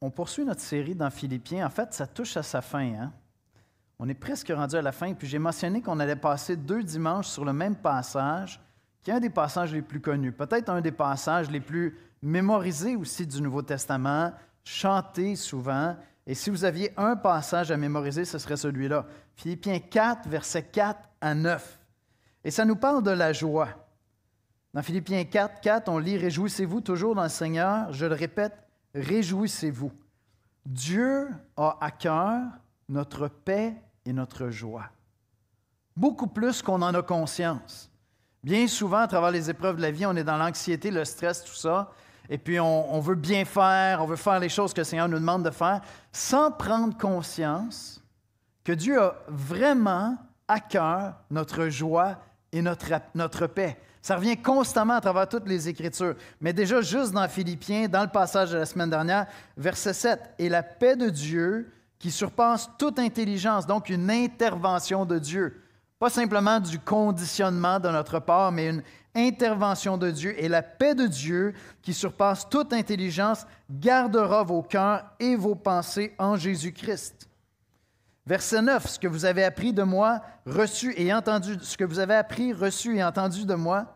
On poursuit notre série dans Philippiens. En fait, ça touche à sa fin. Hein? On est presque rendu à la fin. Puis j'ai mentionné qu'on allait passer 2 dimanches sur le même passage, qui est un des passages les plus connus, peut-être un des passages les plus mémorisés aussi du Nouveau Testament, chanté souvent. Et si vous aviez un passage à mémoriser, ce serait celui-là. Philippiens 4, versets 4 à 9. Et ça nous parle de la joie. Dans Philippiens 4, 4, on lit « Réjouissez-vous toujours dans le Seigneur ». Je le répète, réjouissez-vous. Dieu a à cœur notre paix et notre joie. Beaucoup plus qu'on en a conscience. Bien souvent, à travers les épreuves de la vie, on est dans l'anxiété, le stress, tout ça. Et puis, on veut bien faire, on veut faire les choses que le Seigneur nous demande de faire, sans prendre conscience que Dieu a vraiment à cœur notre joie et notre paix. Ça revient constamment à travers toutes les Écritures. Mais déjà, juste dans Philippiens, dans le passage de la semaine dernière, verset 7, « Et la paix de Dieu qui surpasse toute intelligence », donc une intervention de Dieu. Pas simplement du conditionnement de notre part, mais une intervention de Dieu. « Et la paix de Dieu qui surpasse toute intelligence gardera vos cœurs et vos pensées en Jésus-Christ. » Verset 9, « Ce que vous avez appris de moi, reçu et entendu, ce que vous avez appris, reçu et entendu de moi,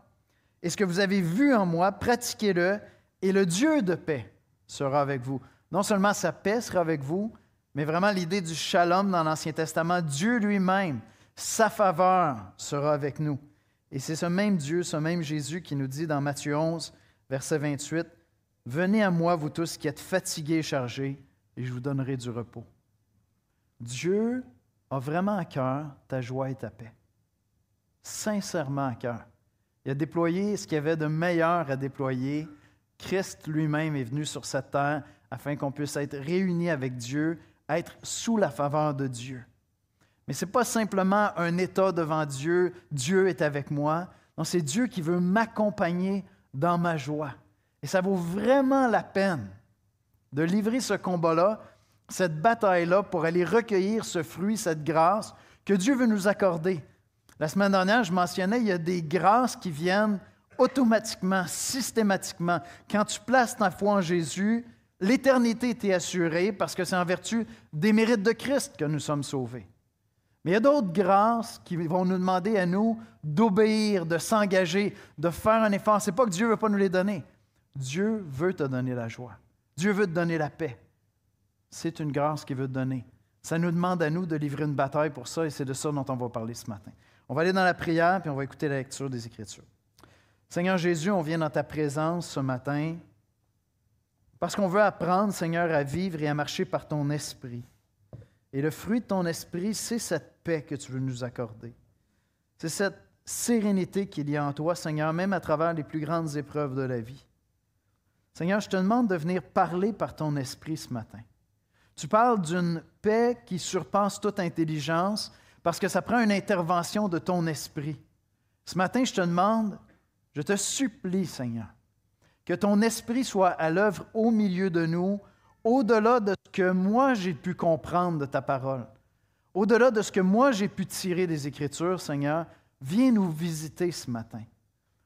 et ce que vous avez vu en moi, pratiquez-le, et le Dieu de paix sera avec vous. » Non seulement sa paix sera avec vous, mais vraiment l'idée du shalom dans l'Ancien Testament, Dieu lui-même, sa faveur sera avec nous. Et c'est ce même Dieu, ce même Jésus qui nous dit dans Matthieu 11, verset 28, « Venez à moi, vous tous qui êtes fatigués et chargés, et je vous donnerai du repos. » Dieu a vraiment à cœur ta joie et ta paix. Sincèrement à cœur. Il a déployé ce qu'il y avait de meilleur à déployer. Christ lui-même est venu sur cette terre afin qu'on puisse être réunis avec Dieu, être sous la faveur de Dieu. Mais ce n'est pas simplement un état devant Dieu, Dieu est avec moi. Non, c'est Dieu qui veut m'accompagner dans ma joie. Et ça vaut vraiment la peine de livrer ce combat-là, cette bataille-là, pour aller recueillir ce fruit, cette grâce que Dieu veut nous accorder. La semaine dernière, je mentionnais, il y a des grâces qui viennent automatiquement, systématiquement. Quand tu places ta foi en Jésus, l'éternité t'est assurée parce que c'est en vertu des mérites de Christ que nous sommes sauvés. Mais il y a d'autres grâces qui vont nous demander à nous d'obéir, de s'engager, de faire un effort. Ce n'est pas que Dieu ne veut pas nous les donner. Dieu veut te donner la joie. Dieu veut te donner la paix. C'est une grâce qu'il veut te donner. Ça nous demande à nous de livrer une bataille pour ça et c'est de ça dont on va parler ce matin. On va aller dans la prière puis on va écouter la lecture des Écritures. Seigneur Jésus, on vient dans ta présence ce matin parce qu'on veut apprendre, Seigneur, à vivre et à marcher par ton esprit. Et le fruit de ton esprit, c'est cette paix que tu veux nous accorder. C'est cette sérénité qu'il y a en toi, Seigneur, même à travers les plus grandes épreuves de la vie. Seigneur, je te demande de venir parler par ton esprit ce matin. Tu parles d'une paix qui surpasse toute intelligence parce que ça prend une intervention de ton esprit. Ce matin, je te demande, je te supplie, Seigneur, que ton esprit soit à l'œuvre au milieu de nous, au-delà de ce que moi j'ai pu comprendre de ta parole, au-delà de ce que moi j'ai pu tirer des Écritures, Seigneur, viens nous visiter ce matin.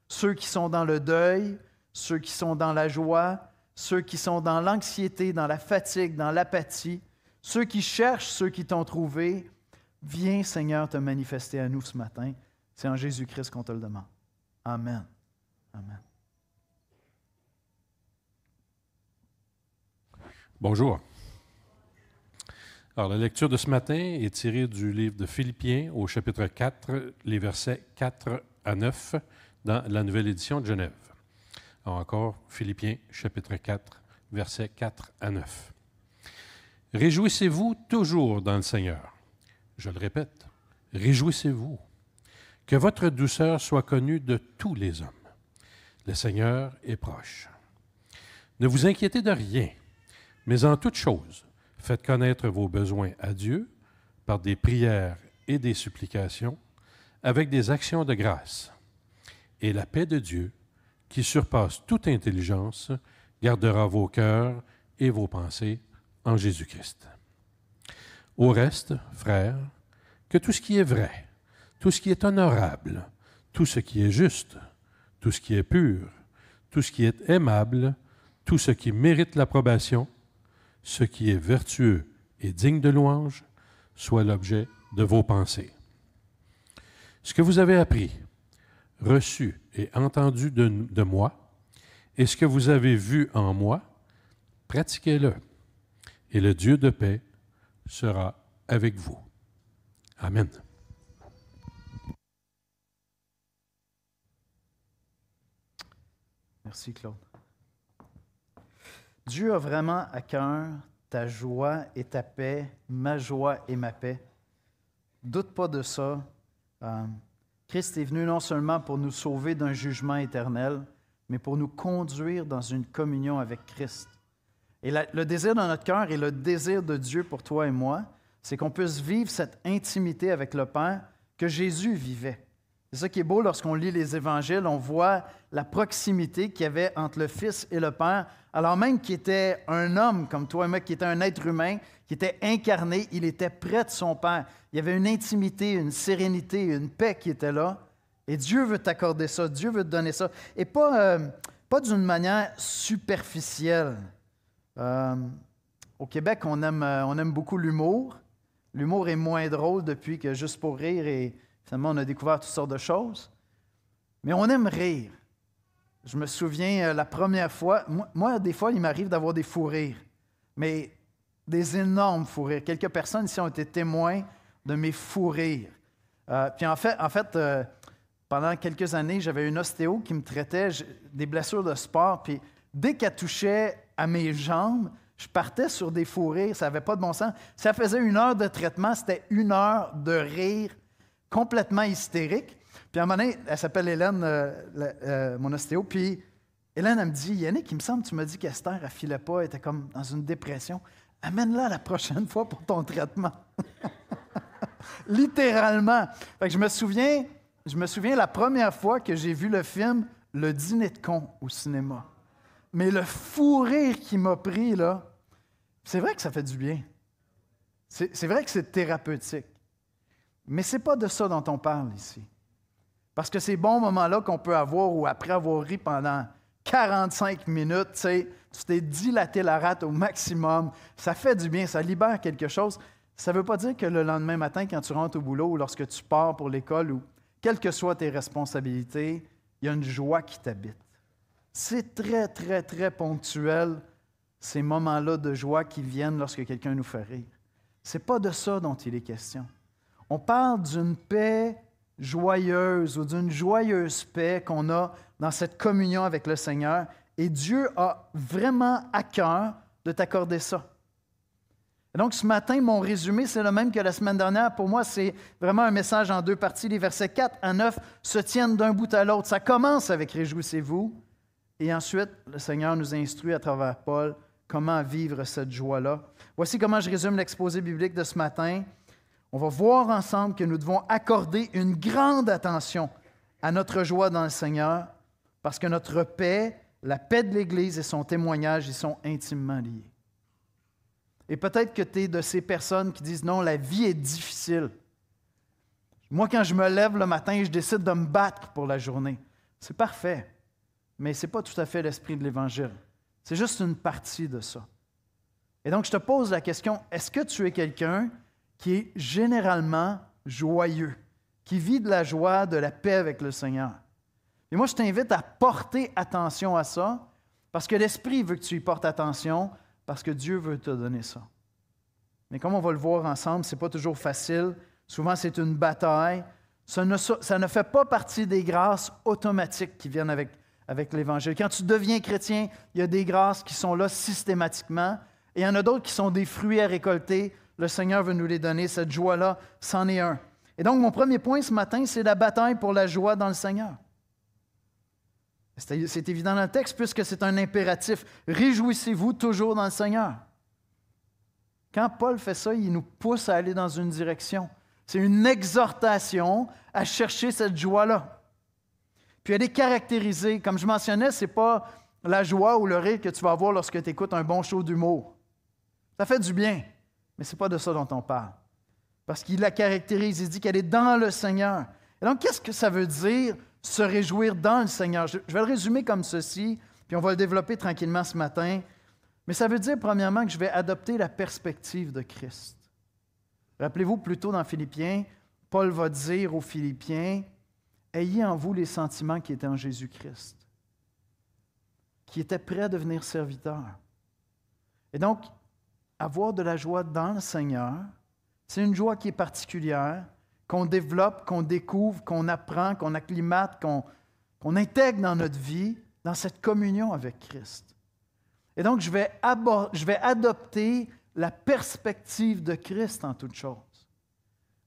Ceux qui sont dans le deuil, ceux qui sont dans la joie, ceux qui sont dans l'anxiété, dans la fatigue, dans l'apathie, ceux qui cherchent, ceux qui t'ont trouvé, viens, Seigneur, te manifester à nous ce matin. C'est en Jésus-Christ qu'on te le demande. Amen. Amen. Bonjour. Alors, la lecture de ce matin est tirée du livre de Philippiens au chapitre 4, les versets 4 à 9 dans la Nouvelle Édition de Genève. Alors encore, Philippiens, chapitre 4, versets 4 à 9. « Réjouissez-vous toujours dans le Seigneur. » Je le répète, réjouissez-vous. Que votre douceur soit connue de tous les hommes. Le Seigneur est proche. Ne vous inquiétez de rien, mais en toute chose, faites connaître vos besoins à Dieu par des prières et des supplications, avec des actions de grâce. Et la paix de Dieu, qui surpasse toute intelligence, gardera vos cœurs et vos pensées en Jésus-Christ. Au reste, frères, que tout ce qui est vrai, tout ce qui est honorable, tout ce qui est juste, tout ce qui est pur, tout ce qui est aimable, tout ce qui mérite l'approbation, ce qui est vertueux et digne de louange, soit l'objet de vos pensées. Ce que vous avez appris, reçu et entendu de moi, et ce que vous avez vu en moi, pratiquez-le, et le Dieu de paix sera avec vous. Amen. Merci, Claude. Dieu a vraiment à cœur ta joie et ta paix, ma joie et ma paix. Doute pas de ça. Christ est venu non seulement pour nous sauver d'un jugement éternel, mais pour nous conduire dans une communion avec Christ. Et le désir de notre cœur et le désir de Dieu pour toi et moi, c'est qu'on puisse vivre cette intimité avec le Père que Jésus vivait. C'est ça qui est beau lorsqu'on lit les Évangiles, on voit la proximité qu'il y avait entre le Fils et le Père, alors même qu'il était un homme comme toi et moi, qui était un être humain, qui était incarné, il était près de son Père. Il y avait une intimité, une sérénité, une paix qui était là. Et Dieu veut t'accorder ça, Dieu veut te donner ça. Et pas d'une manière superficielle. Au Québec, on aime beaucoup l'humour. L'humour est moins drôle depuis que Juste pour rire et finalement on a découvert toutes sortes de choses. Mais on aime rire. Je me souviens la première fois, moi des fois il m'arrive d'avoir des fous rires, mais des énormes fous rires. Quelques personnes ici ont été témoins de mes fous rires. Puis en fait, pendant quelques années, j'avais une ostéo qui me traitait des blessures de sport, puis dès qu'elle touchait à mes jambes, je partais sur des fous rires, ça n'avait pas de bon sens. Ça faisait 1 heure de traitement, c'était 1 heure de rire complètement hystérique. Puis à un moment donné, elle s'appelle Hélène, mon ostéo, puis Hélène, elle me dit, Yannick, il me semble que tu m'as dit qu'Esther, elle ne filait pas, elle était comme dans une dépression. Amène-la la prochaine fois pour ton traitement. Littéralement. Fait que je me souviens la première fois que j'ai vu le film Le Dîner de cons au cinéma. Mais le fou rire qui m'a pris, là, c'est vrai que ça fait du bien. C'est vrai que c'est thérapeutique. Mais ce n'est pas de ça dont on parle ici. Parce que ces bons moments-là qu'on peut avoir ou après avoir ri pendant 45 minutes, tu t'es dilaté la rate au maximum, ça fait du bien, ça libère quelque chose. Ça ne veut pas dire que le lendemain matin, quand tu rentres au boulot ou lorsque tu pars pour l'école ou quelles que soient tes responsabilités, il y a une joie qui t'habite. C'est très, très, très ponctuel, ces moments-là de joie qui viennent lorsque quelqu'un nous fait rire. Ce n'est pas de ça dont il est question. On parle d'une paix joyeuse ou d'une joyeuse paix qu'on a dans cette communion avec le Seigneur. Et Dieu a vraiment à cœur de t'accorder ça. Et donc, ce matin, mon résumé, c'est le même que la semaine dernière. Pour moi, c'est vraiment un message en 2 parties. Les versets 4 à 9 se tiennent d'un bout à l'autre. Ça commence avec « Réjouissez-vous ». Et ensuite, le Seigneur nous instruit à travers Paul comment vivre cette joie-là. Voici comment je résume l'exposé biblique de ce matin. On va voir ensemble que nous devons accorder une grande attention à notre joie dans le Seigneur parce que notre paix, la paix de l'Église et son témoignage, ils sont intimement liés. Et peut-être que tu es de ces personnes qui disent « Non, la vie est difficile. Moi, quand je me lève le matin, je décide de me battre pour la journée. » C'est parfait, mais ce n'est pas tout à fait l'esprit de l'Évangile. C'est juste une partie de ça. Et donc, je te pose la question, est-ce que tu es quelqu'un qui est généralement joyeux, qui vit de la joie, de la paix avec le Seigneur? Et moi, je t'invite à porter attention à ça, parce que l'Esprit veut que tu y portes attention, parce que Dieu veut te donner ça. Mais comme on va le voir ensemble, ce n'est pas toujours facile. Souvent, c'est une bataille. Ça ne fait pas partie des grâces automatiques qui viennent avec l'Évangile. Quand tu deviens chrétien, il y a des grâces qui sont là systématiquement, et il y en a d'autres qui sont des fruits à récolter. Le Seigneur veut nous les donner. Cette joie-là, c'en est un. Et donc, mon premier point ce matin, c'est la bataille pour la joie dans le Seigneur. C'est évident dans le texte, puisque c'est un impératif. Réjouissez-vous toujours dans le Seigneur. Quand Paul fait ça, il nous pousse à aller dans une direction. C'est une exhortation à chercher cette joie-là. Puis elle est caractérisée, comme je mentionnais, ce n'est pas la joie ou le rire que tu vas avoir lorsque tu écoutes un bon show d'humour. Ça fait du bien, mais ce n'est pas de ça dont on parle. Parce qu'il la caractérise, il dit qu'elle est dans le Seigneur. Et donc, qu'est-ce que ça veut dire se réjouir dans le Seigneur? Je vais le résumer comme ceci. Puis on va le développer tranquillement ce matin. Mais ça veut dire, premièrement, que je vais adopter la perspective de Christ. Rappelez-vous, plus tôt dans Philippiens, Paul va dire aux Philippiens, « Ayez en vous les sentiments qui étaient en Jésus-Christ, qui étaient prêts à devenir serviteurs. » Et donc, avoir de la joie dans le Seigneur, c'est une joie qui est particulière, qu'on développe, qu'on découvre, qu'on apprend, qu'on acclimate, qu'on intègre dans notre vie, dans cette communion avec Christ. Et donc, je vais adopter la perspective de Christ en toutes choses.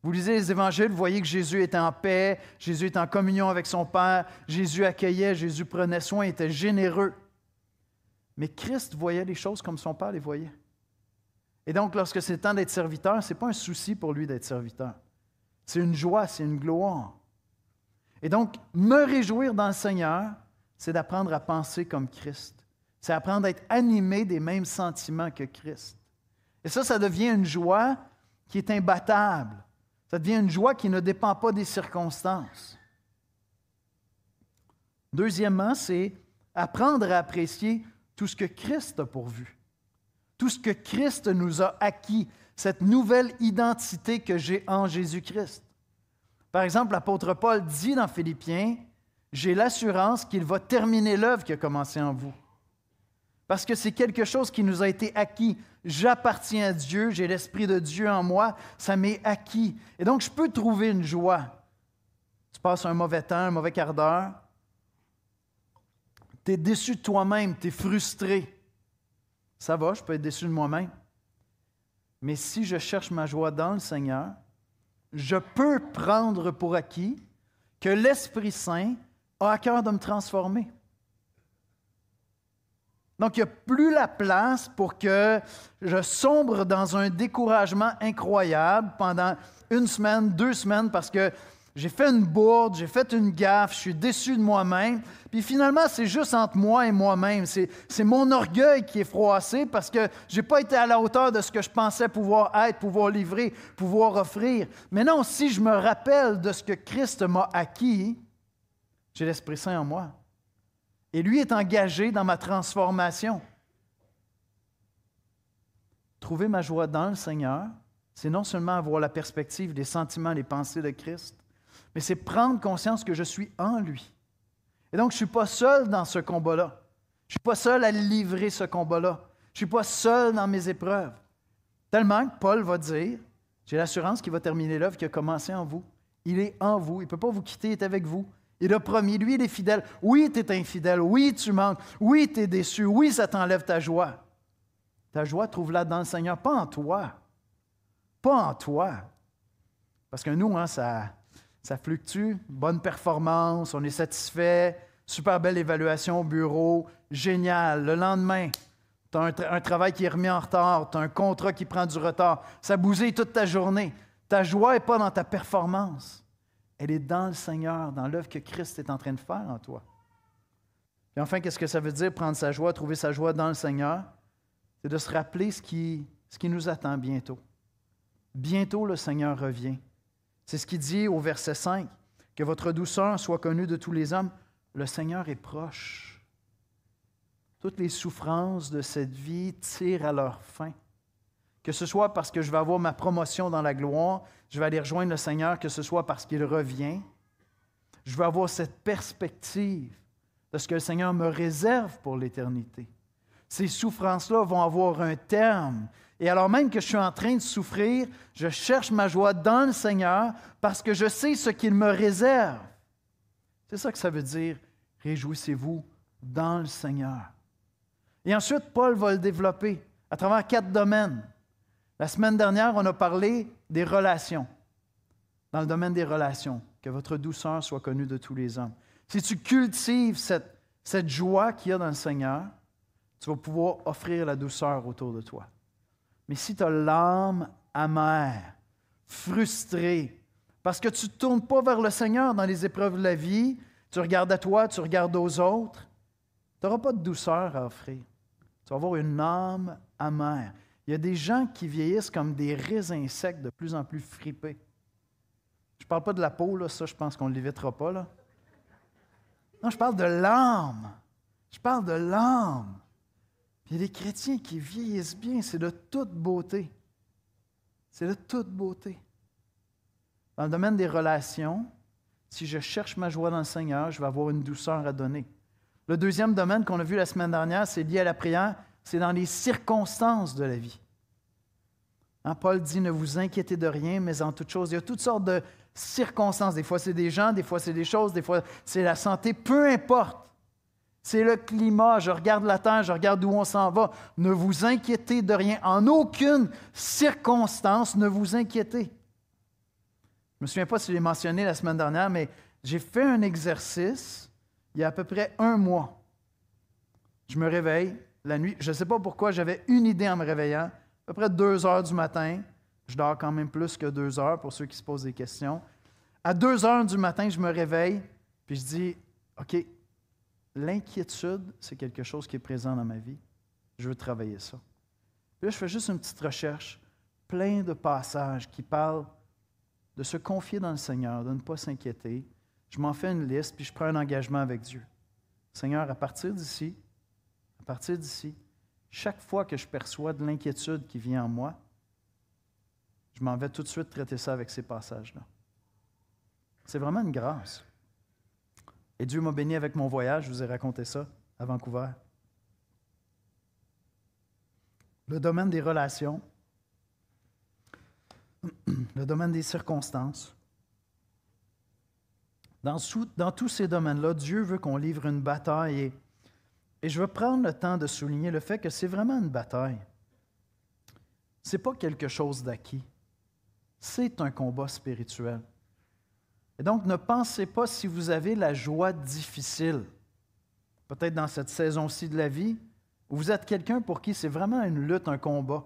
Vous lisez les Évangiles, vous voyez que Jésus était en paix, Jésus était en communion avec son Père, Jésus accueillait, Jésus prenait soin, était généreux. Mais Christ voyait les choses comme son Père les voyait. Et donc, lorsque c'est le temps d'être serviteur, ce n'est pas un souci pour lui d'être serviteur. C'est une joie, c'est une gloire. Et donc, me réjouir dans le Seigneur, c'est d'apprendre à penser comme Christ. C'est apprendre à être animé des mêmes sentiments que Christ. Et ça devient une joie qui est imbattable. Ça devient une joie qui ne dépend pas des circonstances. Deuxièmement, c'est apprendre à apprécier tout ce que Christ a pourvu. Tout ce que Christ nous a acquis, cette nouvelle identité que j'ai en Jésus-Christ. Par exemple, l'apôtre Paul dit dans Philippiens, « J'ai l'assurance qu'il va terminer l'œuvre qui a commencé en vous. » Parce que c'est quelque chose qui nous a été acquis. J'appartiens à Dieu, j'ai l'Esprit de Dieu en moi, ça m'est acquis. Et donc, je peux trouver une joie. Tu passes un mauvais temps, un mauvais quart d'heure. Tu es déçu de toi-même, tu es frustré. Ça va, je peux être déçu de moi-même. Mais si je cherche ma joie dans le Seigneur, je peux prendre pour acquis que l'Esprit Saint a à cœur de me transformer. Donc, il n'y a plus la place pour que je sombre dans un découragement incroyable pendant 1 semaine, 2 semaines, parce que j'ai fait une bourde, j'ai fait une gaffe, je suis déçu de moi-même. Puis finalement, c'est juste entre moi et moi-même. C'est mon orgueil qui est froissé parce que je n'ai pas été à la hauteur de ce que je pensais pouvoir être, pouvoir livrer, pouvoir offrir. Mais non, si je me rappelle de ce que Christ m'a acquis, j'ai l'Esprit Saint en moi. Et lui est engagé dans ma transformation. Trouver ma joie dans le Seigneur, c'est non seulement avoir la perspective, les sentiments, les pensées de Christ, mais c'est prendre conscience que je suis en lui. Et donc, je ne suis pas seul dans ce combat-là. Je ne suis pas seul à livrer ce combat-là. Je ne suis pas seul dans mes épreuves. Tellement que Paul va dire, j'ai l'assurance qu'il va terminer l'œuvre qui a commencé en vous. Il est en vous. Il ne peut pas vous quitter, il est avec vous. Il a promis, lui, il est fidèle. Oui, tu es infidèle. Oui, tu manques. Oui, tu es déçu. Oui, ça t'enlève ta joie. Ta joie, trouve-la dans le Seigneur, pas en toi. Pas en toi. Parce que nous, ça fluctue. Bonne performance, on est satisfait. Super belle évaluation au bureau. Génial. Le lendemain, tu as un travail qui est remis en retard. Tu as un contrat qui prend du retard. Ça bousille toute ta journée. Ta joie n'est pas dans ta performance. Elle est dans le Seigneur, dans l'œuvre que Christ est en train de faire en toi. Et enfin, qu'est-ce que ça veut dire, prendre sa joie, trouver sa joie dans le Seigneur? C'est de se rappeler ce qui nous attend bientôt. Bientôt, le Seigneur revient. C'est ce qu'il dit au verset 5, « Que votre douceur soit connue de tous les hommes. Le Seigneur est proche. » Toutes les souffrances de cette vie tirent à leur fin. Que ce soit parce que je vais avoir ma promotion dans la gloire, je vais aller rejoindre le Seigneur, que ce soit parce qu'il revient. Je vais avoir cette perspective de ce que le Seigneur me réserve pour l'éternité. Ces souffrances-là vont avoir un terme. Et alors même que je suis en train de souffrir, je cherche ma joie dans le Seigneur parce que je sais ce qu'il me réserve. C'est ça que ça veut dire, réjouissez-vous dans le Seigneur. Et ensuite, Paul va le développer à travers 4 domaines. La semaine dernière, on a parlé des relations. Dans le domaine des relations, que votre douceur soit connue de tous les hommes. Si tu cultives cette joie qu'il y a dans le Seigneur, tu vas pouvoir offrir la douceur autour de toi. Mais si tu as l'âme amère, frustrée, parce que tu ne tournes pas vers le Seigneur dans les épreuves de la vie, tu regardes à toi, tu regardes aux autres, tu n'auras pas de douceur à offrir. Tu vas avoir une âme amère. Il y a des gens qui vieillissent comme des raisins secs de plus en plus fripés. Je ne parle pas de la peau, là, ça je pense qu'on ne l'évitera pas. Là. Non, je parle de l'âme. Je parle de l'âme. Puis il y a des chrétiens qui vieillissent bien, c'est de toute beauté. C'est de toute beauté. Dans le domaine des relations, si je cherche ma joie dans le Seigneur, je vais avoir une douceur à donner. Le deuxième domaine qu'on a vu la semaine dernière, c'est lié à la prière, c'est dans les circonstances de la vie. Hein, Paul dit, ne vous inquiétez de rien, mais en toute chose. Il y a toutes sortes de circonstances. Des fois, c'est des gens, des fois, c'est des choses, des fois, c'est la santé, peu importe. C'est le climat, je regarde la terre, je regarde où on s'en va. Ne vous inquiétez de rien. En aucune circonstance, ne vous inquiétez. Je ne me souviens pas si je l'ai mentionné la semaine dernière, mais j'ai fait un exercice il y a à peu près 1 mois. Je me réveille la nuit. Je ne sais pas pourquoi, j'avais une idée en me réveillant. À peu près 2 heures du matin. Je dors quand même plus que 2 heures pour ceux qui se posent des questions. À 2 heures du matin, je me réveille, puis je dis, OK, l'inquiétude, c'est quelque chose qui est présent dans ma vie. Je veux travailler ça. Puis là, je fais juste une petite recherche, plein de passages qui parlent de se confier dans le Seigneur, de ne pas s'inquiéter. Je m'en fais une liste, puis je prends un engagement avec Dieu. Seigneur, à partir d'ici, chaque fois que je perçois de l'inquiétude qui vient en moi, je m'en vais tout de suite traiter ça avec ces passages-là. C'est vraiment une grâce. Et Dieu m'a béni avec mon voyage, je vous ai raconté ça à Vancouver. Le domaine des relations, le domaine des circonstances. Dans tous ces domaines-là, Dieu veut qu'on livre une bataille et je veux prendre le temps de souligner le fait que c'est vraiment une bataille. Ce n'est pas quelque chose d'acquis. C'est un combat spirituel. Et donc, ne pensez pas si vous avez la joie difficile, peut-être dans cette saison-ci de la vie, où vous êtes quelqu'un pour qui c'est vraiment une lutte, un combat.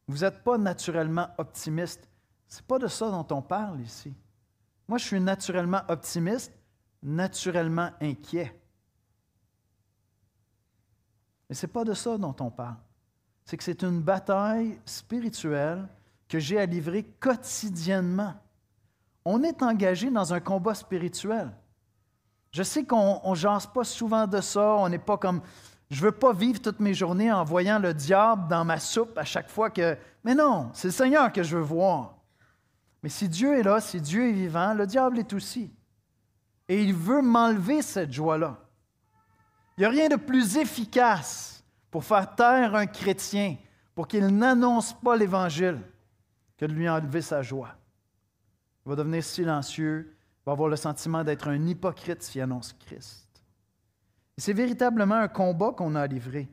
Vous n'êtes pas naturellement optimiste. Ce n'est pas de ça dont on parle ici. Moi, je suis naturellement optimiste, naturellement inquiet. Mais ce n'est pas de ça dont on parle. C'est que c'est une bataille spirituelle que j'ai à livrer quotidiennement. On est engagé dans un combat spirituel. Je sais qu'on ne jase pas souvent de ça, on n'est pas comme... Je ne veux pas vivre toutes mes journées en voyant le diable dans ma soupe à chaque fois que... Mais non, c'est le Seigneur que je veux voir. Mais si Dieu est là, si Dieu est vivant, le diable est aussi. Et il veut m'enlever cette joie-là. Il n'y a rien de plus efficace pour faire taire un chrétien, pour qu'il n'annonce pas l'Évangile, que de lui enlever sa joie. Il va devenir silencieux, il va avoir le sentiment d'être un hypocrite s'il annonce Christ. Et c'est véritablement un combat qu'on a à livrer.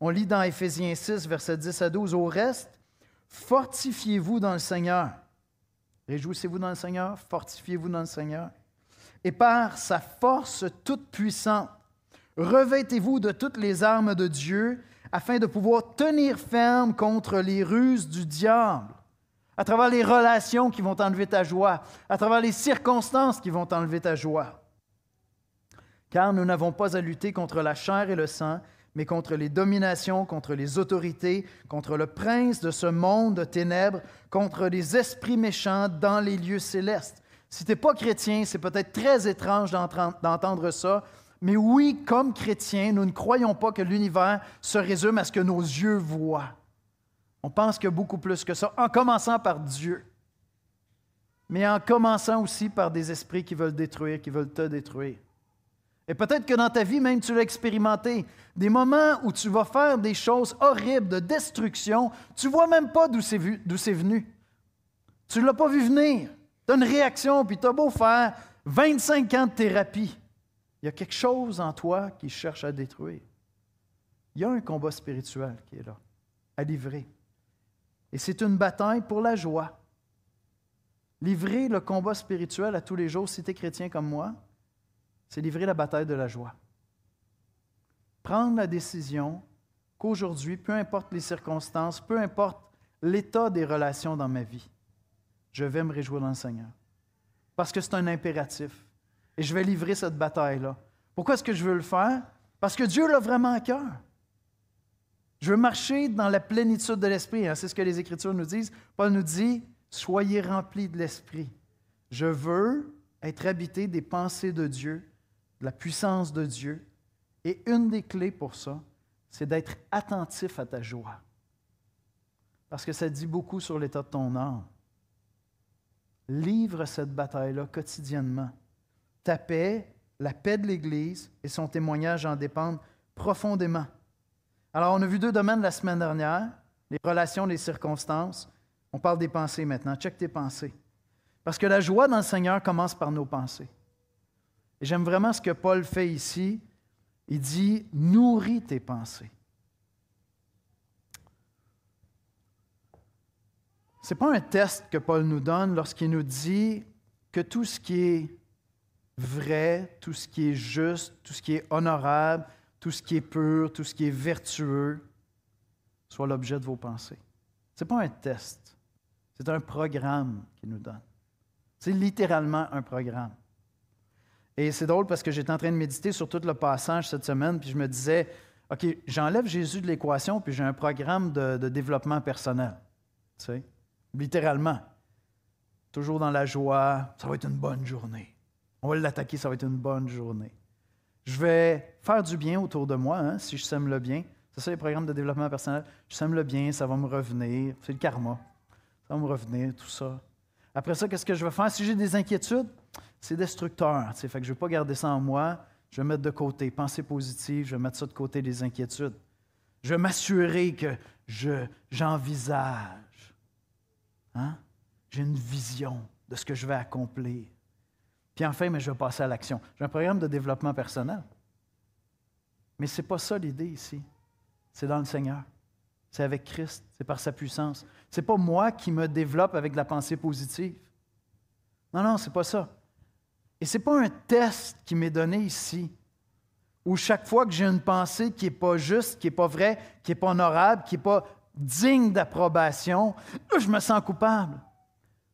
On lit dans Éphésiens 6, versets 10 à 12, « Au reste, fortifiez-vous dans le Seigneur. » Réjouissez-vous dans le Seigneur, fortifiez-vous dans le Seigneur. « Et par sa force toute puissante, revêtez-vous de toutes les armes de Dieu, afin de pouvoir tenir ferme contre les ruses du diable. » À travers les relations qui vont enlever ta joie, à travers les circonstances qui vont enlever ta joie. Car nous n'avons pas à lutter contre la chair et le sang, mais contre les dominations, contre les autorités, contre le prince de ce monde de ténèbres, contre les esprits méchants dans les lieux célestes. Si tu n'es pas chrétien, c'est peut-être très étrange d'entendre ça, mais oui, comme chrétiens, nous ne croyons pas que l'univers se résume à ce que nos yeux voient. On pense qu'il y a beaucoup plus que ça, en commençant par Dieu, mais en commençant aussi par des esprits qui veulent détruire, qui veulent te détruire. Et peut-être que dans ta vie, même, tu l'as expérimenté. Des moments où tu vas faire des choses horribles de destruction, tu ne vois même pas d'où c'est venu. Tu ne l'as pas vu venir. Tu as une réaction, puis tu as beau faire 25 ans de thérapie. Il y a quelque chose en toi qui cherche à détruire. Il y a un combat spirituel qui est là, à livrer. Et c'est une bataille pour la joie. Livrer le combat spirituel à tous les jours, si tu es chrétien comme moi, c'est livrer la bataille de la joie. Prendre la décision qu'aujourd'hui, peu importe les circonstances, peu importe l'état des relations dans ma vie, je vais me réjouir dans le Seigneur. Parce que c'est un impératif. Et je vais livrer cette bataille-là. Pourquoi est-ce que je veux le faire? Parce que Dieu l'a vraiment à cœur. Je veux marcher dans la plénitude de l'Esprit. C'est ce que les Écritures nous disent. Paul nous dit, soyez remplis de l'Esprit. Je veux être habité des pensées de Dieu, de la puissance de Dieu, Et une des clés pour ça, c'est d'être attentif à ta joie. Parce que ça dit beaucoup sur l'état de ton âme. Livre cette bataille-là quotidiennement. Ta paix, la paix de l'Église et son témoignage en dépendent profondément. Alors, on a vu 2 domaines la semaine dernière, les relations, les circonstances. On parle des pensées maintenant. Check tes pensées. Parce que la joie dans le Seigneur commence par nos pensées. Et j'aime vraiment ce que Paul fait ici. Il dit « Nourris tes pensées ». Ce n'est pas un test que Paul nous donne lorsqu'il nous dit que tout ce qui est vrai, tout ce qui est juste, tout ce qui est honorable, tout ce qui est pur, tout ce qui est vertueux, soit l'objet de vos pensées. Ce n'est pas un test, c'est un programme qu'il nous donne. C'est littéralement un programme. Et c'est drôle parce que j'étais en train de méditer sur tout le passage cette semaine, puis je me disais, OK, j'enlève Jésus de l'équation, puis j'ai un programme de développement personnel. Tu sais, littéralement. Toujours dans la joie, ça va être une bonne journée. On va l'attaquer, ça va être une bonne journée. Je vais faire du bien autour de moi, hein, si je sème le bien. C'est ça les programmes de développement personnel. Je sème le bien, ça va me revenir. C'est le karma. Ça va me revenir, tout ça. Après ça, qu'est-ce que je vais faire? Si j'ai des inquiétudes, c'est destructeur. Fait que je ne vais pas garder ça en moi. Je vais mettre de côté. Pensée positive, je vais mettre ça de côté, les inquiétudes. Je vais m'assurer que j'envisage. Hein? J'ai une vision de ce que je vais accomplir. Puis enfin, je vais passer à l'action. J'ai un programme de développement personnel. Mais ce n'est pas ça l'idée ici. C'est dans le Seigneur. C'est avec Christ. C'est par sa puissance. Ce n'est pas moi qui me développe avec de la pensée positive. Non, ce n'est pas ça. Et ce n'est pas un test qui m'est donné ici, où chaque fois que j'ai une pensée qui n'est pas juste, qui n'est pas vraie, qui n'est pas honorable, qui n'est pas digne d'approbation, je me sens coupable.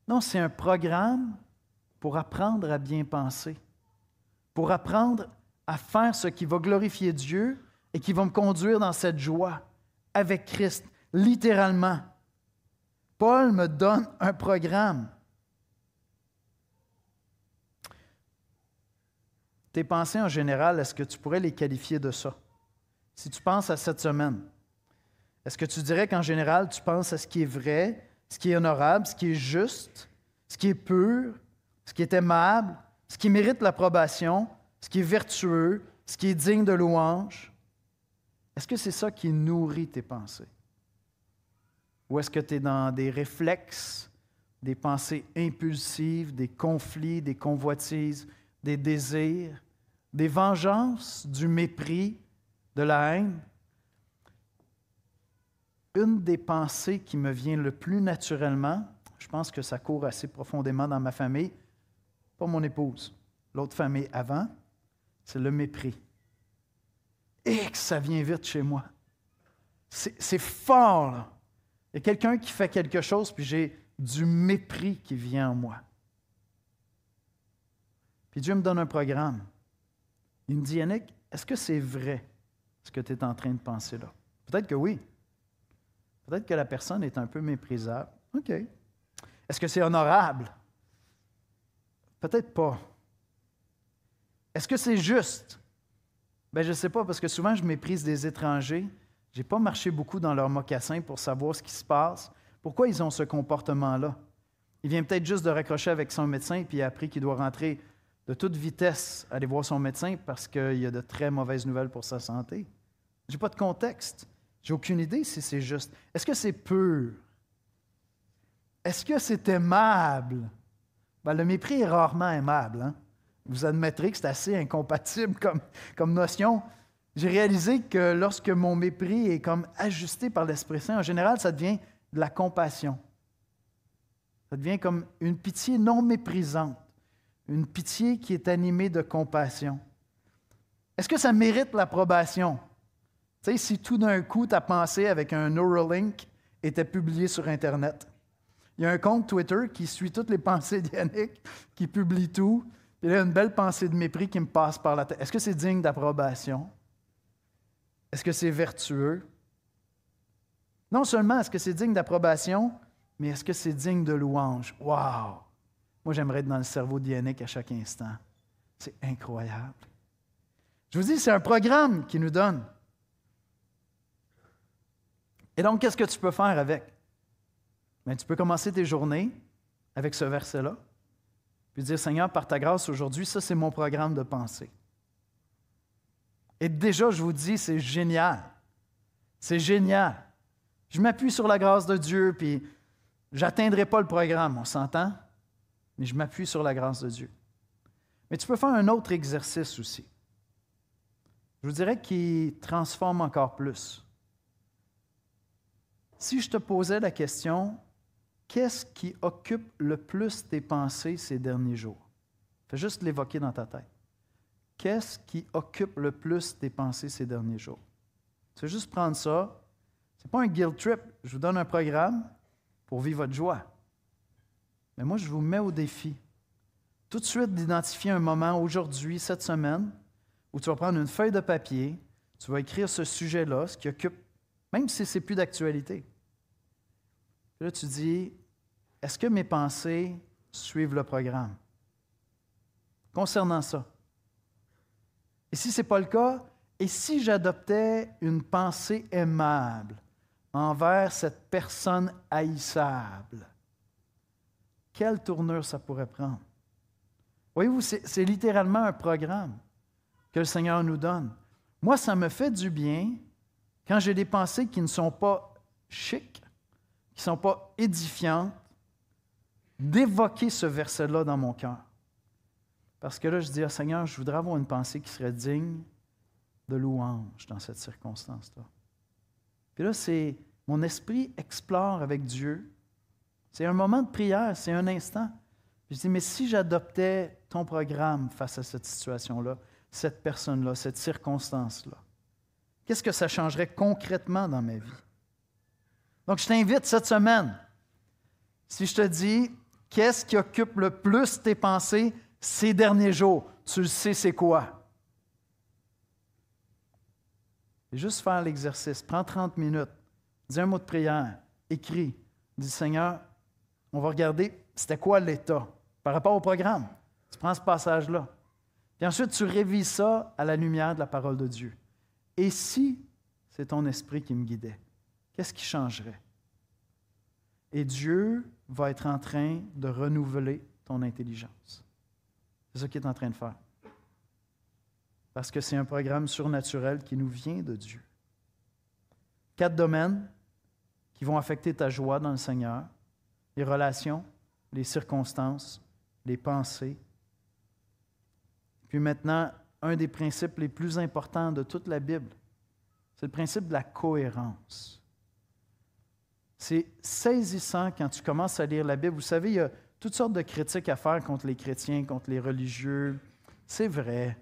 Non, c'est un programme pour apprendre à bien penser, pour apprendre à faire ce qui va glorifier Dieu et qui va me conduire dans cette joie avec Christ, littéralement. Paul me donne un programme. Tes pensées en général, est-ce que tu pourrais les qualifier de ça? Si tu penses à cette semaine, est-ce que tu dirais qu'en général, tu penses à ce qui est vrai, ce qui est honorable, ce qui est juste, ce qui est pur, ce qui est aimable, ce qui mérite l'approbation, ce qui est vertueux, ce qui est digne de louange? Est-ce que c'est ça qui nourrit tes pensées? Ou est-ce que tu es dans des réflexes, des pensées impulsives, des conflits, des convoitises, des désirs, des vengeances, du mépris, de la haine? Une des pensées qui me vient le plus naturellement, je pense que ça court assez profondément dans ma famille, pas mon épouse, l'autre famille avant, c'est le mépris. Et que ça vient vite chez moi. C'est fort, là. Il y a quelqu'un qui fait quelque chose, puis j'ai du mépris qui vient en moi. Puis Dieu me donne un programme. Il me dit, Yannick, est-ce que c'est vrai ce que tu es en train de penser là? Peut-être que oui. Peut-être que la personne est un peu méprisable. OK. Est-ce que c'est honorable? Peut-être pas. Est-ce que c'est juste? Bien, je ne sais pas, parce que souvent, je méprise des étrangers. Je n'ai pas marché beaucoup dans leurs mocassins pour savoir ce qui se passe. Pourquoi ils ont ce comportement-là? Il vient peut-être juste de raccrocher avec son médecin, puis il a appris qu'il doit rentrer de toute vitesse aller voir son médecin parce qu'il y a de très mauvaises nouvelles pour sa santé. Je n'ai pas de contexte. Je n'ai aucune idée si c'est juste. Est-ce que c'est pur? Est-ce que c'est aimable? Bien, le mépris est rarement aimable. Hein? Vous admettrez que c'est assez incompatible comme notion. J'ai réalisé que lorsque mon mépris est comme ajusté par l'Esprit Saint, en général, ça devient de la compassion. Ça devient comme une pitié non méprisante, une pitié qui est animée de compassion. Est-ce que ça mérite l'approbation? Tu sais, si tout d'un coup, ta pensée avec un Neuralink était publiée sur Internet. Il y a un compte Twitter qui suit toutes les pensées d'Yannick, qui publie tout, puis il y a une belle pensée de mépris qui me passe par la tête. Est-ce que c'est digne d'approbation? Est-ce que c'est vertueux? Non seulement est-ce que c'est digne d'approbation, mais est-ce que c'est digne de louange? Wow! Moi, j'aimerais être dans le cerveau d'Yannick à chaque instant. C'est incroyable. Je vous dis, c'est un programme qu'il nous donne. Et donc, qu'est-ce que tu peux faire avec? Bien, tu peux commencer tes journées avec ce verset-là, puis dire, Seigneur, par ta grâce aujourd'hui, ça, c'est mon programme de pensée. Et déjà, je vous dis, c'est génial. C'est génial. Je m'appuie sur la grâce de Dieu, puis je n'atteindrai pas le programme, on s'entend? Mais je m'appuie sur la grâce de Dieu. Mais tu peux faire un autre exercice aussi. Je vous dirais qu'il transforme encore plus. Si je te posais la question, qu'est-ce qui occupe le plus tes pensées ces derniers jours? Fais juste l'évoquer dans ta tête. Qu'est-ce qui occupe le plus tes pensées ces derniers jours? Tu veux juste prendre ça. Ce n'est pas un guilt trip. Je vous donne un programme pour vivre votre joie. Mais moi, je vous mets au défi. Tout de suite d'identifier un moment aujourd'hui, cette semaine, où tu vas prendre une feuille de papier, tu vas écrire ce sujet-là, ce qui occupe, même si ce n'est plus d'actualité. Puis là, tu dis, est-ce que mes pensées suivent le programme? Concernant ça. Et si ce n'est pas le cas, et si j'adoptais une pensée aimable envers cette personne haïssable, quelle tournure ça pourrait prendre? Voyez-vous, c'est littéralement un programme que le Seigneur nous donne. Moi, ça me fait du bien quand j'ai des pensées qui ne sont pas chic, qui ne sont pas édifiantes, d'évoquer ce verset-là dans mon cœur. Parce que là, je dis, ah, Seigneur, je voudrais avoir une pensée qui serait digne de louange dans cette circonstance-là. Puis là, c'est mon esprit explore avec Dieu. C'est un moment de prière, c'est un instant. Puis je dis, mais si j'adoptais ton programme face à cette situation-là, cette personne-là, cette circonstance-là, qu'est-ce que ça changerait concrètement dans ma vie? Donc, je t'invite cette semaine, si je te dis, qu'est-ce qui occupe le plus tes pensées ces derniers jours? Tu le sais, c'est quoi? Et juste faire l'exercice. Prends 30 minutes. Dis un mot de prière. Écris. Dis, Seigneur, on va regarder c'était quoi l'état par rapport au programme. Tu prends ce passage-là. Puis ensuite, tu révises ça à la lumière de la parole de Dieu. Et si c'est ton esprit qui me guidait, qu'est-ce qui changerait? Et Dieu va être en train de renouveler ton intelligence. C'est ça qu'il est en train de faire. Parce que c'est un programme surnaturel qui nous vient de Dieu. 4 domaines qui vont affecter ta joie dans le Seigneur: les relations, les circonstances, les pensées. Puis maintenant, un des principes les plus importants de toute la Bible, c'est le principe de la cohérence. C'est saisissant quand tu commences à lire la Bible. Vous savez, il y a toutes sortes de critiques à faire contre les chrétiens, contre les religieux. C'est vrai.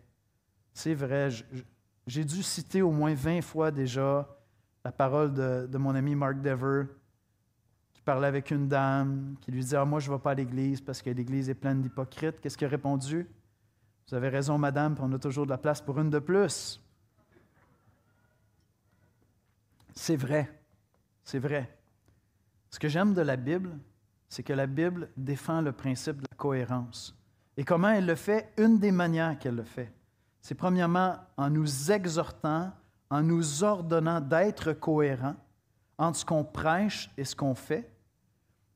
C'est vrai. J'ai dû citer au moins 20 fois déjà la parole de mon ami Mark Dever, qui parlait avec une dame, qui lui disait « Ah, moi, je ne vais pas à l'église parce que l'église est pleine d'hypocrites. » Qu'est-ce qu'il a répondu? « Vous avez raison, madame, puis on a toujours de la place pour une de plus. » C'est vrai. C'est vrai. Ce que j'aime de la Bible, c'est que la Bible défend le principe de la cohérence. Et comment elle le fait? Une des manières qu'elle le fait, c'est premièrement en nous exhortant, en nous ordonnant d'être cohérents entre ce qu'on prêche et ce qu'on fait,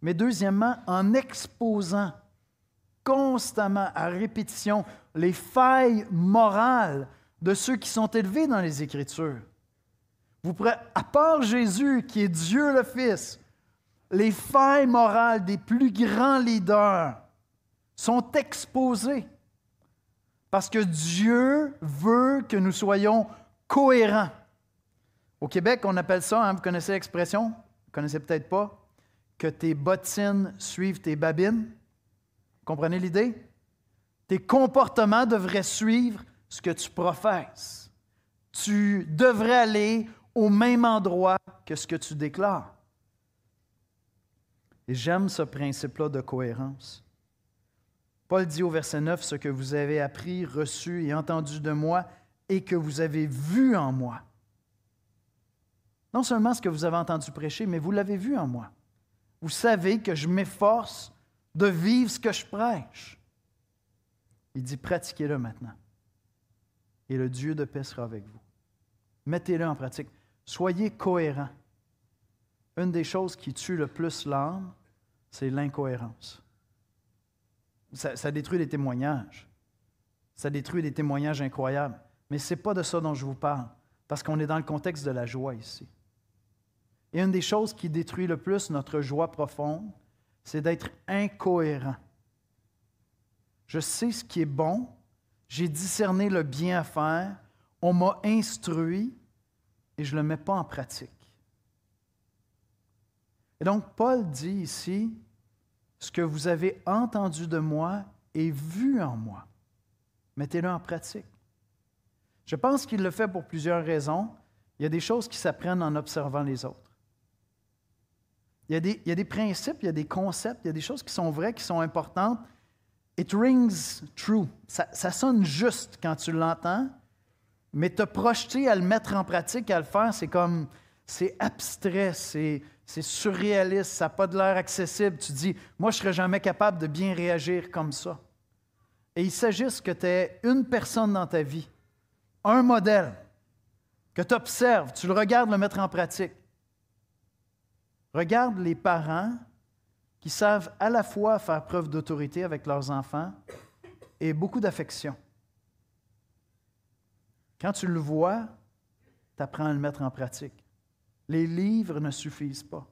mais deuxièmement, en exposant constamment, à répétition, les failles morales de ceux qui sont élevés dans les Écritures. Vous pourrez, à part Jésus, qui est Dieu le Fils, les failles morales des plus grands leaders sont exposées parce que Dieu veut que nous soyons cohérents. Au Québec, on appelle ça, vous connaissez l'expression, vous ne connaissez peut-être pas, que tes bottines suivent tes babines. Vous comprenez l'idée? Tes comportements devraient suivre ce que tu professes. Tu devrais aller au même endroit que ce que tu déclares. Et j'aime ce principe-là de cohérence. Paul dit au verset 9, « Ce que vous avez appris, reçu et entendu de moi et que vous avez vu en moi. » Non seulement ce que vous avez entendu prêcher, mais vous l'avez vu en moi. Vous savez que je m'efforce de vivre ce que je prêche. Il dit, pratiquez-le maintenant. et le Dieu de paix sera avec vous. Mettez-le en pratique. Soyez cohérents. Une des choses qui tue le plus l'âme, c'est l'incohérence. Ça détruit les témoignages. Ça détruit des témoignages incroyables. Mais ce n'est pas de ça dont je vous parle, parce qu'on est dans le contexte de la joie ici. Et une des choses qui détruit le plus notre joie profonde, c'est d'être incohérent. Je sais ce qui est bon, j'ai discerné le bien à faire, on m'a instruit et je ne le mets pas en pratique. Et donc, Paul dit ici, ce que vous avez entendu de moi et vu en moi, mettez-le en pratique. Je pense qu'il le fait pour plusieurs raisons. Il y a des choses qui s'apprennent en observant les autres. Il y a des principes, il y a des concepts, il y a des choses qui sont vraies, qui sont importantes. It rings true. Ça sonne juste quand tu l'entends, mais te projeter à le mettre en pratique, à le faire, c'est abstrait, c'est surréaliste, ça n'a pas de l'air accessible. Tu dis, moi, je ne serais jamais capable de bien réagir comme ça. Et il s'agit que tu aies une personne dans ta vie, un modèle, que tu observes, tu le regardes le mettre en pratique. Regarde les parents qui savent à la fois faire preuve d'autorité avec leurs enfants et beaucoup d'affection. Quand tu le vois, tu apprends à le mettre en pratique. Les livres ne suffisent pas.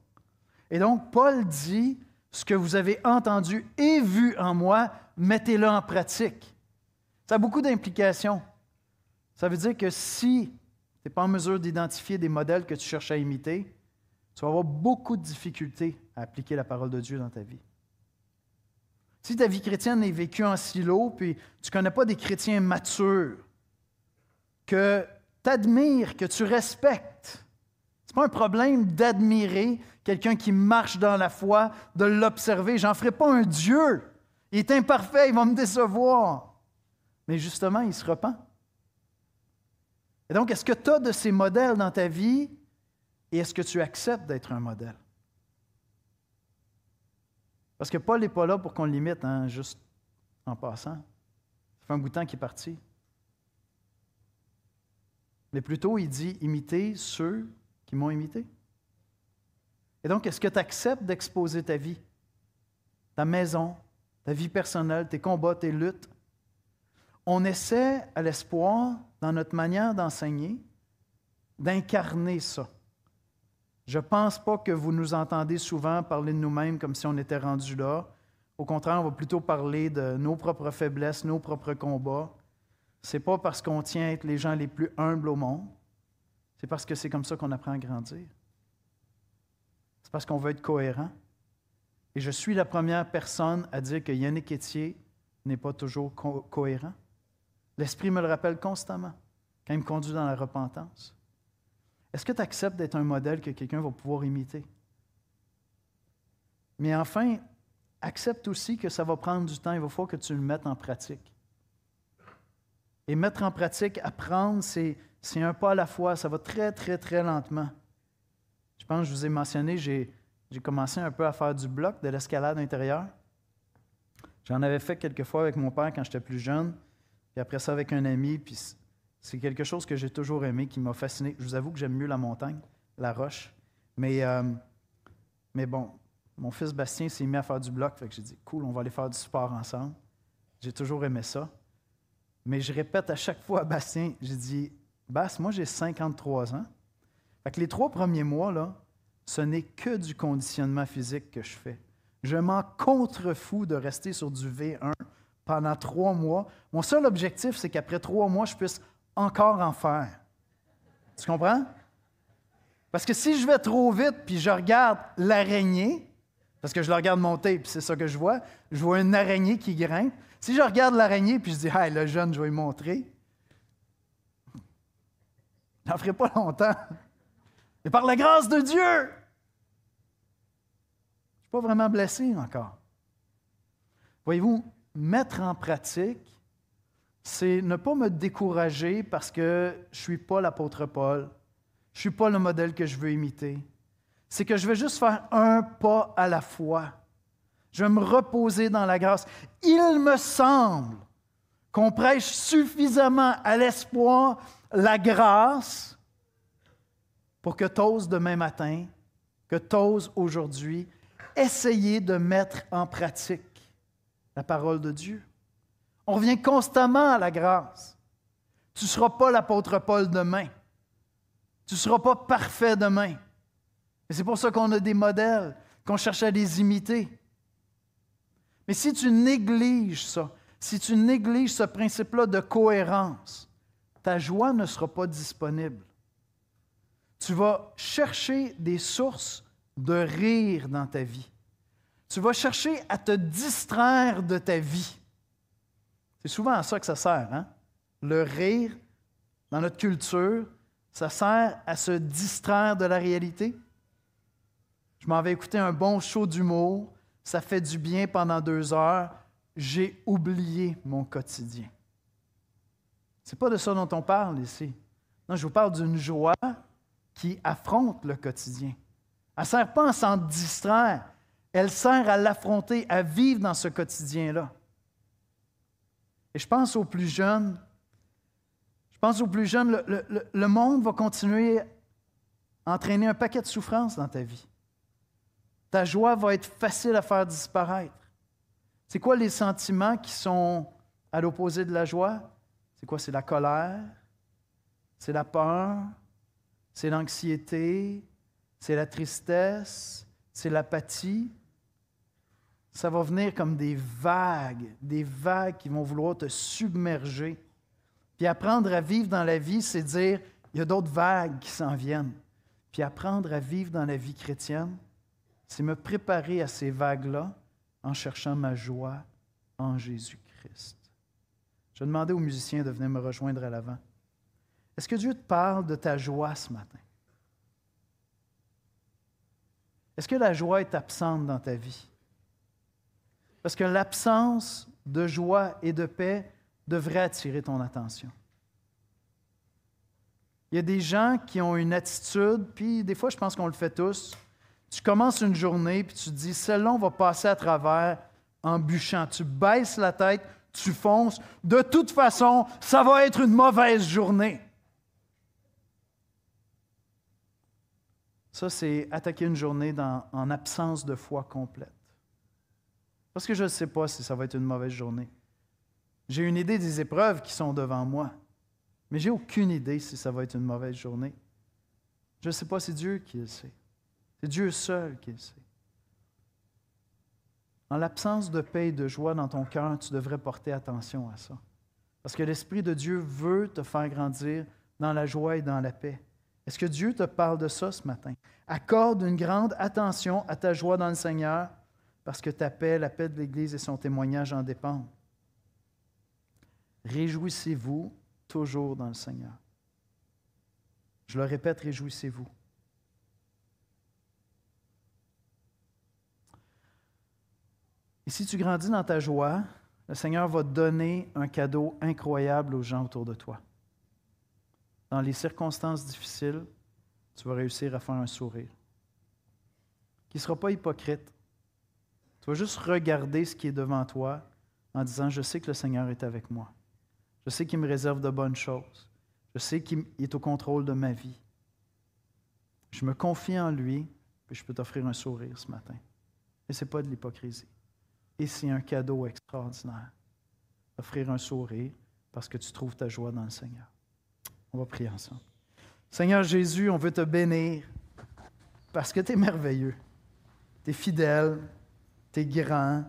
Et donc, Paul dit, ce que vous avez entendu et vu en moi, mettez-le en pratique. Ça a beaucoup d'implications. Ça veut dire que si tu n'es pas en mesure d'identifier des modèles que tu cherches à imiter, tu vas avoir beaucoup de difficultés à appliquer la parole de Dieu dans ta vie. Si ta vie chrétienne est vécue en silo, puis tu ne connais pas des chrétiens matures, que tu admires, que tu respectes, ce n'est pas un problème d'admirer quelqu'un qui marche dans la foi, de l'observer. Je n'en ferai pas un Dieu. Il est imparfait, il va me décevoir. Mais justement, il se repent. Et donc, est-ce que tu as de ces modèles dans ta vie et est-ce que tu acceptes d'être un modèle? Parce que Paul n'est pas là pour qu'on l'imite, juste en passant. Ça fait un bout de temps qu'il est parti. Mais plutôt, il dit « imitez ceux qui m'ont imité ». Et donc, est-ce que tu acceptes d'exposer ta vie, ta maison, ta vie personnelle, tes combats, tes luttes? On essaie, à l'espoir, dans notre manière d'enseigner, d'incarner ça. Je ne pense pas que vous nous entendez souvent parler de nous-mêmes comme si on était rendu là. Au contraire, on va plutôt parler de nos propres faiblesses, nos propres combats. Ce n'est pas parce qu'on tient à être les gens les plus humbles au monde. C'est parce que c'est comme ça qu'on apprend à grandir. C'est parce qu'on veut être cohérent. Et je suis la première personne à dire que Yannick Étier n'est pas toujours cohérent. L'Esprit me le rappelle constamment quand il me conduit dans la repentance. Est-ce que tu acceptes d'être un modèle que quelqu'un va pouvoir imiter? Mais enfin, accepte aussi que ça va prendre du temps. Il va falloir que tu le mettes en pratique. Et mettre en pratique, apprendre, c'est un pas à la fois. Ça va très, très, très lentement. Je pense que je vous ai mentionné, j'ai commencé un peu à faire du bloc, de l'escalade intérieure. J'en avais fait quelques fois avec mon père quand j'étais plus jeune, puis après ça avec un ami, puis c'est quelque chose que j'ai toujours aimé, qui m'a fasciné. Je vous avoue que j'aime mieux la montagne, la roche, mais bon, mon fils Bastien s'est mis à faire du bloc, fait que j'ai dit « Cool, on va aller faire du sport ensemble ». J'ai toujours aimé ça. Mais je répète à chaque fois à Bastien, j'ai dit « Bass, moi j'ai 53 ans. » Fait que les 3 premiers mois, là, ce n'est que du conditionnement physique que je fais. Je m'en contrefous de rester sur du V1 pendant 3 mois. Mon seul objectif, c'est qu'après 3 mois, je puisse encore en faire. Tu comprends? Parce que si je vais trop vite puis je regarde l'araignée, parce que je la regarde monter puis c'est ça que je vois une araignée qui grimpe. Si je regarde l'araignée puis je dis « Hey, le jeune, je vais lui montrer », j'en ferai pas longtemps. Et par la grâce de Dieu, je ne suis pas vraiment blessé encore. Voyez-vous, mettre en pratique, c'est ne pas me décourager parce que je ne suis pas l'apôtre Paul, je ne suis pas le modèle que je veux imiter. C'est que je vais juste faire un pas à la fois. Je vais me reposer dans la grâce. Il me semble qu'on prêche suffisamment à l'espoir, la grâce, pour que tu oses demain matin, que tu oses aujourd'hui, essayer de mettre en pratique la parole de Dieu. On revient constamment à la grâce. Tu ne seras pas l'apôtre Paul demain. Tu ne seras pas parfait demain. Et c'est pour ça qu'on a des modèles, qu'on cherche à les imiter. Mais si tu négliges ça, si tu négliges ce principe-là de cohérence, ta joie ne sera pas disponible. Tu vas chercher des sources de rire dans ta vie. Tu vas chercher à te distraire de ta vie. C'est souvent à ça que ça sert, hein? Le rire, dans notre culture, ça sert à se distraire de la réalité. Je m'en vais écouter un bon show d'humour, ça fait du bien pendant 2 heures, j'ai oublié mon quotidien. Ce n'est pas de ça dont on parle ici. Non, je vous parle d'une joie qui affronte le quotidien. Elle ne sert pas à s'en distraire, elle sert à l'affronter, à vivre dans ce quotidien-là. Et je pense aux plus jeunes. Le monde va continuer à entraîner un paquet de souffrances dans ta vie. Ta joie va être facile à faire disparaître. C'est quoi les sentiments qui sont à l'opposé de la joie? C'est quoi? C'est la colère, c'est la peur, c'est l'anxiété, c'est la tristesse, c'est l'apathie. Ça va venir comme des vagues qui vont vouloir te submerger. Puis apprendre à vivre dans la vie, c'est dire, il y a d'autres vagues qui s'en viennent. Puis apprendre à vivre dans la vie chrétienne, c'est me préparer à ces vagues-là en cherchant ma joie en Jésus-Christ. Je vais demander aux musiciens de venir me rejoindre à l'avant. Est-ce que Dieu te parle de ta joie ce matin? Est-ce que la joie est absente dans ta vie? Parce que l'absence de joie et de paix devrait attirer ton attention. Il y a des gens qui ont une attitude, puis des fois, je pense qu'on le fait tous. Tu commences une journée, puis tu te dis, celle-là, on va passer à travers en bûchant. Tu baisses la tête, tu fonces. De toute façon, ça va être une mauvaise journée. Ça, c'est attaquer une journée en absence de foi complète. Parce que je ne sais pas si ça va être une mauvaise journée. J'ai une idée des épreuves qui sont devant moi, mais je n'ai aucune idée si ça va être une mauvaise journée. Je ne sais pas, c'est Dieu qui le sait. C'est Dieu seul qui le sait. En l'absence de paix et de joie dans ton cœur, tu devrais porter attention à ça. Parce que l'Esprit de Dieu veut te faire grandir dans la joie et dans la paix. Est-ce que Dieu te parle de ça ce matin? Accorde une grande attention à ta joie dans le Seigneur, parce que ta paix, la paix de l'Église et son témoignage en dépendent. Réjouissez-vous toujours dans le Seigneur. Je le répète, réjouissez-vous. Et si tu grandis dans ta joie, le Seigneur va te donner un cadeau incroyable aux gens autour de toi. Dans les circonstances difficiles, tu vas réussir à faire un sourire qui ne sera pas hypocrite. Tu vas juste regarder ce qui est devant toi en disant, je sais que le Seigneur est avec moi. Je sais qu'il me réserve de bonnes choses. Je sais qu'il est au contrôle de ma vie. Je me confie en lui, puis je peux t'offrir un sourire ce matin. Et ce n'est pas de l'hypocrisie. Et c'est un cadeau extraordinaire. Offrir un sourire parce que tu trouves ta joie dans le Seigneur. On va prier ensemble. Seigneur Jésus, on veut te bénir parce que tu es merveilleux. Tu es fidèle, tu es grand,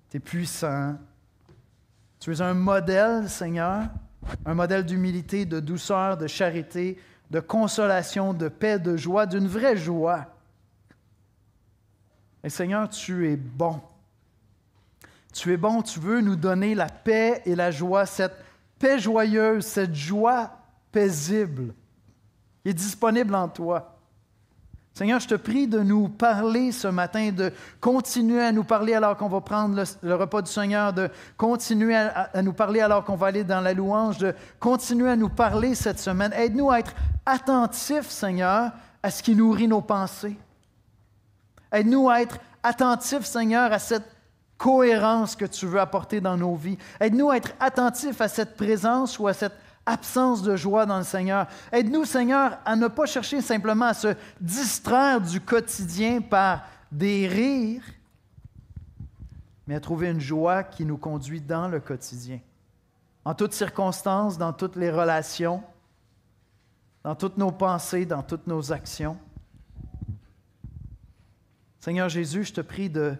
tu es puissant. Tu es un modèle, Seigneur, un modèle d'humilité, de douceur, de charité, de consolation, de paix, de joie, d'une vraie joie. Et Seigneur, tu es bon. Tu es bon, tu veux nous donner la paix et la joie, cette paix joyeuse, cette joie paisible qui est disponible en toi. Seigneur, je te prie de nous parler ce matin, de continuer à nous parler alors qu'on va prendre le repas du Seigneur, de continuer à nous parler alors qu'on va aller dans la louange, de continuer à nous parler cette semaine. Aide-nous à être attentifs, Seigneur, à ce qui nourrit nos pensées. Aide-nous à être attentifs, Seigneur, à cette cohérence que tu veux apporter dans nos vies. Aide-nous à être attentifs à cette présence ou à cette absence de joie dans le Seigneur. Aide-nous, Seigneur, à ne pas chercher simplement à se distraire du quotidien par des rires, mais à trouver une joie qui nous conduit dans le quotidien. En toutes circonstances, dans toutes les relations, dans toutes nos pensées, dans toutes nos actions. Seigneur Jésus, je te prie de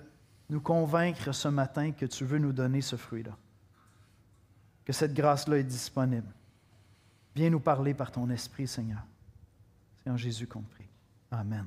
nous convaincre ce matin que tu veux nous donner ce fruit-là, que cette grâce-là est disponible. Viens nous parler par ton esprit, Seigneur. C'est en Jésus qu'on prie. Amen.